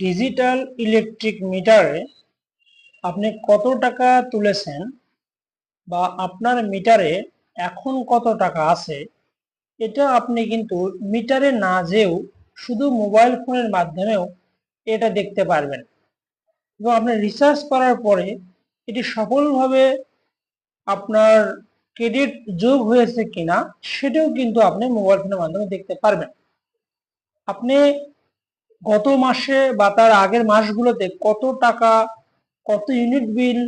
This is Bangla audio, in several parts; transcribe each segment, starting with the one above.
ডিজিটাল ইলেকট্রিক মিটারে আপনি কত টাকা তুলেছেন বা আপনার মিটারে এখন কত টাকা আছে, এটা আপনি কিন্তু মিটারে না যেও শুধু মোবাইল ফোনের মাধ্যমেও এটা দেখতে পারবেন। এবং আপনি রিসার্চ করার পরে এটি সফলভাবে আপনার ক্রেডিট যোগ হয়েছে কিনা সেটাও কিন্তু আপনি মোবাইল ফোনের মাধ্যমে দেখতে পারবেন। আপনি গত মাসে বা তার আগের মাসগুলোতে কত টাকা, কত ইউনিট বিল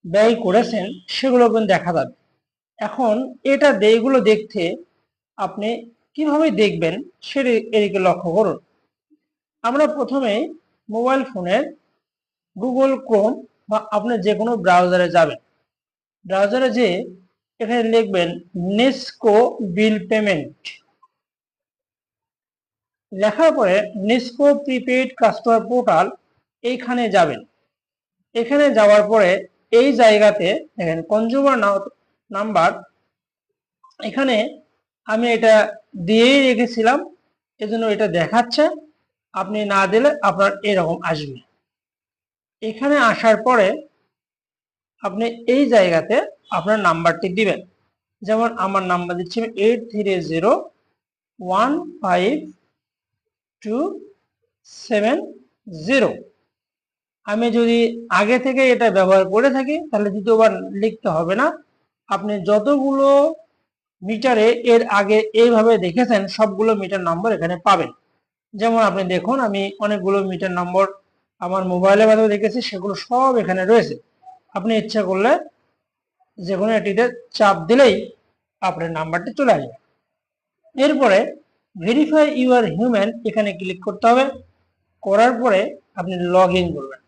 ব্যয় করেছেন সেগুলো কিন্তু দেখা যাবে। এখন এগুলো দেখতে আপনি কিভাবে দেখবেন সেটা এদিকে লক্ষ্য করুন। আমরা প্রথমে মোবাইল ফোনের গুগল ক্রোম বা আপনি যে কোনো ব্রাউজারে যাবেন। ব্রাউজারে যে এখানে লিখবেন নেস্কো বিল পেমেন্ট, লেখার পরে নেস্কো প্রিপেইড কাস্টমার পোর্টাল এইখানে যাবেন। এখানে যাওয়ার পরে এই জায়গাতে দেখেন কনজিউমার নাম্বার, এখানে আমি এটা দিয়েই রেখেছিলাম, এজন্য এটা দেখাচ্ছে। আপনি না দিলে আপনার এরকম আসবে। এখানে আসার পরে আপনি এই জায়গাতে আপনার নাম্বারটি দিবেন। যেমন আমার নাম্বার দিচ্ছি 83015270। আমি যদি আগে থেকে এটা ব্যবহার করে থাকি তাহলে দ্বিতীয়বার লিখতে হবে না। আপনি যতগুলো মিটারে এর আগে এইভাবে দেখেছেন সবগুলো মিটার নম্বর এখানে পাবেন। যেমন আপনি দেখুন, আমি অনেকগুলো মিটার নম্বর আমার মোবাইলের মাধ্যমে দেখেছি, সেগুলো সব এখানে রয়েছে। আপনি ইচ্ছা করলে যে কোনো একটিতে চাপ দিলেই আপনার নাম্বারটি চলে আসবে। এরপরে ভেরিফাই ইউর হিউম্যান এখানে ক্লিক করতে হবে। করার পরে আপনি লগ ইন করবেন।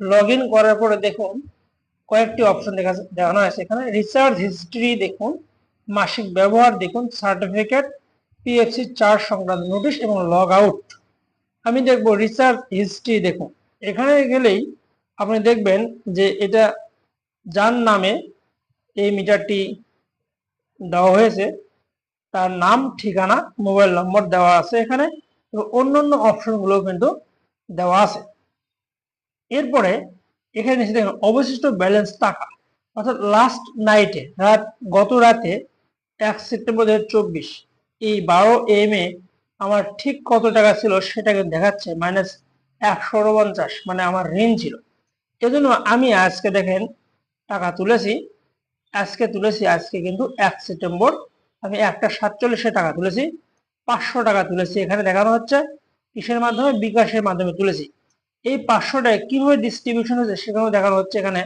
লগ ইন করার পরে দেখুন কয়েকটি অপশন দেখানো আছে। এখানে রিচার্জ হিস্ট্রি দেখুন, মাসিক ব্যবহার দেখুন, সার্টিফিকেট, পিএফসি চার্জ সংক্রান্ত নোটিশ এবং লগ আউট। আমি দেখব রিচার্জ হিস্ট্রি দেখুন। এখানে গেলেই আপনি দেখবেন যে এটা যার নামে এই মিটারটি দেওয়া হয়েছে তার নাম, ঠিকানা, মোবাইল নম্বর দেওয়া আছে এখানে, এবং অন্যান্য অপশনগুলো কিন্তু দেওয়া আছে। এরপরে এখানে এসে দেখুন অবশিষ্ট ব্যালেন্স টাকা, অর্থাৎ লাস্ট নাইটে গত রাতে 1 সেপ্টেম্বর 2024 এই 12 AM এ আমার ঠিক কত টাকা ছিল সেটাকে দেখাচ্ছে -149, মানে আমার ঋণ ছিল। এজন্য আমি আজকে দেখেন টাকা তুলেছি, আজকে কিন্তু 1 সেপ্টেম্বর আমি 1:47 টাকা তুলেছি, 500 টাকা তুলেছি। এখানে দেখানো হচ্ছে কিসের মাধ্যমে, বিকাশের মাধ্যমে তুলেছি। এই 500 টাকা কিভাবে ডিস্ট্রিবিউশন হয়েছে সেখানেও দেখানো হচ্ছে। এখানে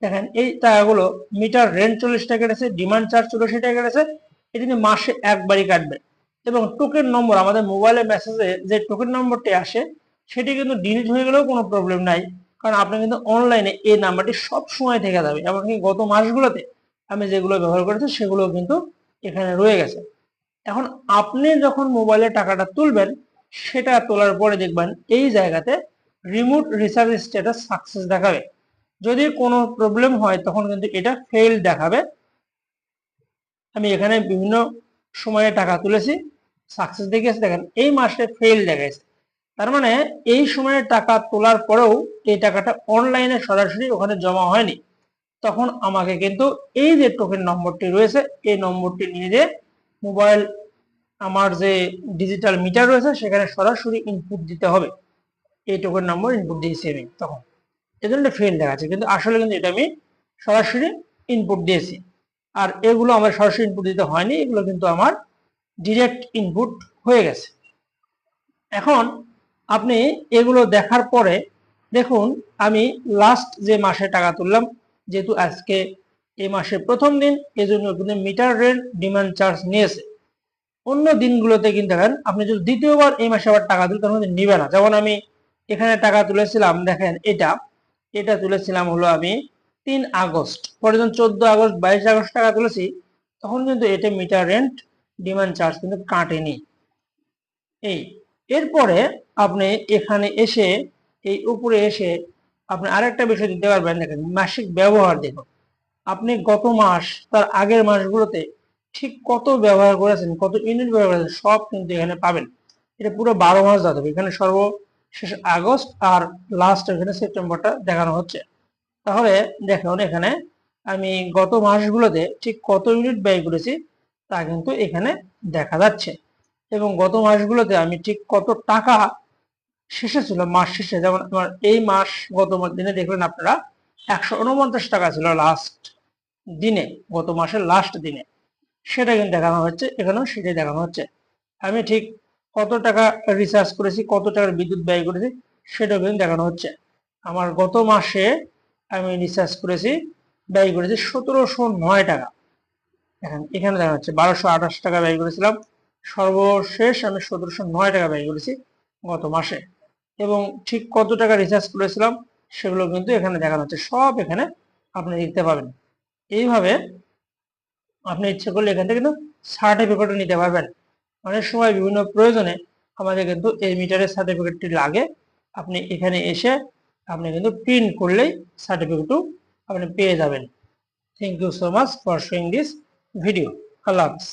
দেখেন এই টাকাগুলো মিটার রেন্ট 40 টাকা কেটেছে, ডিমান্ড চার্জ 84 টাকা কেটেছে। এটি মাসে একবারই কাটবে। এবং টোকেন নম্বর, আমাদের মোবাইলে মেসেজে যে টোকেন নম্বরটি আসে সেটি কিন্তু ডিলিট হয়ে গেলেও কোনো প্রবলেম নাই, কারণ আপনি কিন্তু অনলাইনে এই নাম্বারটি সব সময় থেকে যাবে। এমনকি গত মাসগুলোতে আমি যেগুলো ব্যবহার করেছি সেগুলো কিন্তু এখানে রয়ে গেছে। এখন আপনি যখন মোবাইলে টাকাটা তুলবেন, সেটা তোলার পরে দেখবেন এই জায়গাতে রিমোট রিচার্জ স্ট্যাটাস সাকসেস দেখাবে। যদি কোনো প্রবলেম হয় তখন কিন্তু এটা ফেল দেখাবে। আমি এখানে বিভিন্ন সময়ে টাকা তুলেছি, সাকসেস দেখিয়েছে, দেখেন এই মাসে ফেল দেখাইছে। তার মানে এই সময়ে টাকা তোলার পরেও এই টাকাটা অনলাইনে সরাসরি ওখানে জমা হয়নি। তখন আমাকে কিন্তু এই যে টোকেন নম্বরটি রয়েছে এই নম্বরটি নিয়ে যে মোবাইল আমার যে ডিজিটাল মিটার রয়েছে সেখানে সরাসরি ইনপুট দিতে হবে। এই টোকেন নম্বর ইনপুট দিয়েছি আমি, তখন এজন্য ফেল দেখাচ্ছে, কিন্তু আসলে কিন্তু এটা আমি সরাসরি ইনপুট দিয়েছি। আর এগুলো আমার সরাসরি ইনপুট দিতে হয়নি, এগুলো কিন্তু আমার ডিরেক্ট ইনপুট হয়ে গেছে। এখন আপনি এগুলো দেখার পরে দেখুন আমি লাস্ট যে মাসে টাকা তুললাম, যেহেতু আজকে এই মাসের প্রথম দিন, এজন্য কিন্তু মিটার রেন্ট ডিমান্ড চার্জ নিয়েছে। অন্য দিনগুলোতে কিন্তু দেখেন আপনি যদি দ্বিতীয়বার এই মাসে আবার টাকা তুলেন তখন নিবে না। যেমন আমি এখানে টাকা তুলেছিলাম, দেখেন এটা তুলেছিলাম হলো আমি 3 আগস্ট, পরে যখন 14 আগস্ট 22 আগস্ট টাকা তুলেছি তখন কিন্তু এটা মিটার রেন্ট ডিমান্ড চার্জ কিন্তু কাটেনি। এই এরপরে আপনি এখানে এসে এই উপরে এসে আপনি আরেকটা বিষয় দিতে পারবেন। দেখেন মাসিক ব্যবহার দেখুন, আপনি গত মাস তার আগের মাসগুলোতে ঠিক কত ব্যবহার করেছেন, কত ইউনিট ব্যবহার করেছেন সব কিন্তু এখানে পাবেন। এটা পুরো 12 মাস যাবে। এখানে শেষ আগস্ট আর লাস্ট এখানে সেপ্টেম্বরটা দেখানো হচ্ছে। তাহলে দেখুন এখানে আমি গত মাসগুলোতে ঠিক কত ইউনিট ব্যয় করেছি তা কিন্তু এখানে দেখা যাচ্ছে, এবং গত মাসগুলোতে আমি ঠিক কত টাকা শেষে ছিল মাস শেষে। যেমন আমার এই মাস গত দিনে দেখলেন আপনারা 149 টাকা ছিল লাস্ট দিনে, গত মাসের লাস্ট দিনে, সেটা কিন্তু দেখানো হচ্ছে, এখানেও সেটাই দেখানো হচ্ছে। আমি ঠিক কত টাকা রিচার্জ করেছি, কত টাকার বিদ্যুৎ ব্যয় করেছি সেটাও কিন্তু দেখানো হচ্ছে। আমার গত মাসে আমি রিচার্জ করেছি, ব্যয় করেছি 1709 টাকা। এখানে দেখা যাচ্ছে 1228 টাকা ব্যয় করেছিলাম, সর্বশেষ আমি 1709 টাকা ব্যয় করেছি গত মাসে। এবং ঠিক কত টাকা রিচার্জ করেছিলাম সেগুলো কিন্তু এখানে দেখানো হচ্ছে, সব এখানে আপনি দেখতে পাবেন। এইভাবে আপনি ইচ্ছে করলে এখান থেকে কিন্তু সার্টিফিকেটও নিতে পারবেন। অনেক সময় বিভিন্ন প্রয়োজনে আমাদের কিন্তু এই মিটারের সার্টিফিকেটটি লাগে। আপনি এখানে এসে আপনি কিন্তু প্রিন্ট করলেই সার্টিফিকেটও আপনি পেয়ে যাবেন। Thank you so much for showing this video. আল্লাহ হাফিজ।